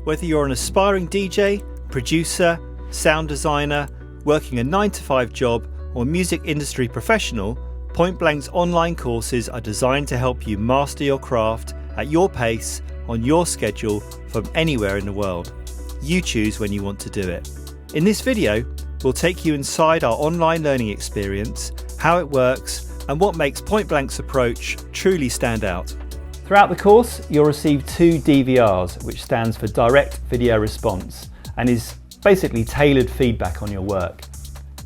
Whether you're an aspiring DJ, producer, sound designer, working a 9-to-5 job, or music industry professional, Point Blank's online courses are designed to help you master your craft at your pace, on your schedule, from anywhere in the world. You choose when you want to do it. In this video, we'll take you inside our online learning experience, how it works, and what makes Point Blank's approach truly stand out. Throughout the course, you'll receive 2 DVRs, which stands for Direct Video Response, and is basically tailored feedback on your work.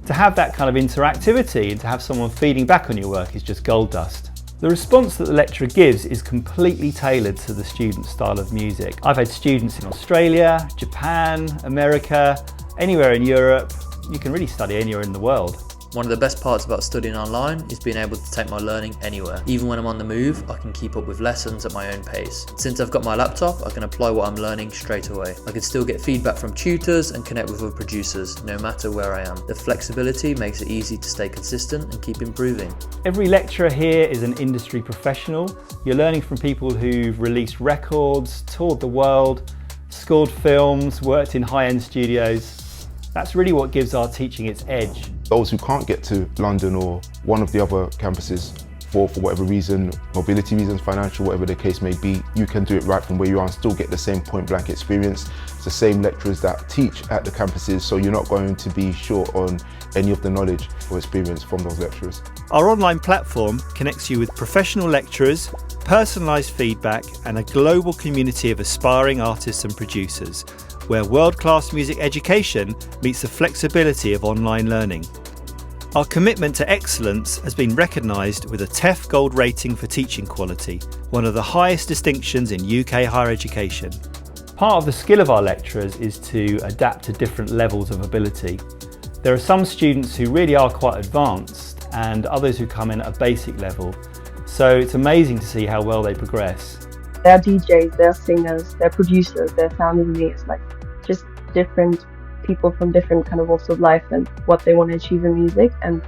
To have that kind of interactivity and to have someone feeding back on your work is just gold dust. The response that the lecturer gives is completely tailored to the student's style of music. I've had students in Australia, Japan, America, anywhere in Europe. You can really study anywhere in the world. One of the best parts about studying online is being able to take my learning anywhere. Even when I'm on the move, I can keep up with lessons at my own pace. Since I've got my laptop, I can apply what I'm learning straight away. I can still get feedback from tutors and connect with other producers, no matter where I am. The flexibility makes it easy to stay consistent and keep improving. Every lecturer here is an industry professional. You're learning from people who've released records, toured the world, scored films, worked in high-end studios. That's really what gives our teaching its edge. Those who can't get to London or one of the other campuses for whatever reason, mobility reasons, financial, whatever the case may be, you can do it right from where you are and still get the same point blank experience. It's the same lecturers that teach at the campuses, so you're not going to be short on any of the knowledge or experience from those lecturers. Our online platform connects you with professional lecturers, personalised feedback, and a global community of aspiring artists and producers, where world-class music education meets the flexibility of online learning. Our commitment to excellence has been recognised with a TEF Gold rating for teaching quality, one of the highest distinctions in UK higher education. Part of the skill of our lecturers is to adapt to different levels of ability. There are some students who really are quite advanced and others who come in at a basic level, so it's amazing to see how well they progress. They're DJs, they're singers, they're producers, they're sound engineers, like just different people from different kind of walks of life and what they want to achieve in music. And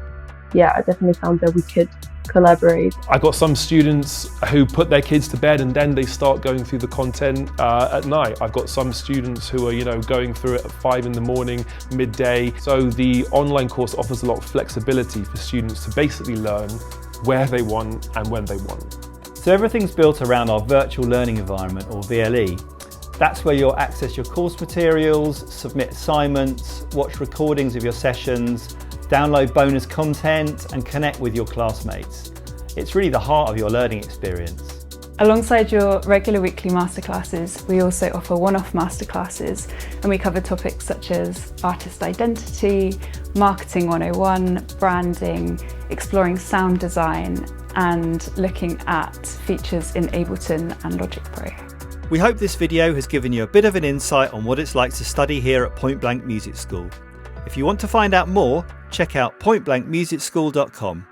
yeah, I definitely found that we could collaborate. I got some students who put their kids to bed and then they start going through the content at night. I've got some students who are, going through it at 5 in the morning, midday. So the online course offers a lot of flexibility for students to basically learn where they want and when they want. So everything's built around our virtual learning environment, or VLE. That's where you'll access your course materials, submit assignments, watch recordings of your sessions, download bonus content, and connect with your classmates. It's really the heart of your learning experience. Alongside your regular weekly masterclasses, we also offer one-off masterclasses, and we cover topics such as artist identity, marketing 101, branding, exploring sound design, and looking at features in Ableton and Logic Pro. We hope this video has given you a bit of an insight on what it's like to study here at Point Blank Music School. If you want to find out more, check out pointblankmusicschool.com.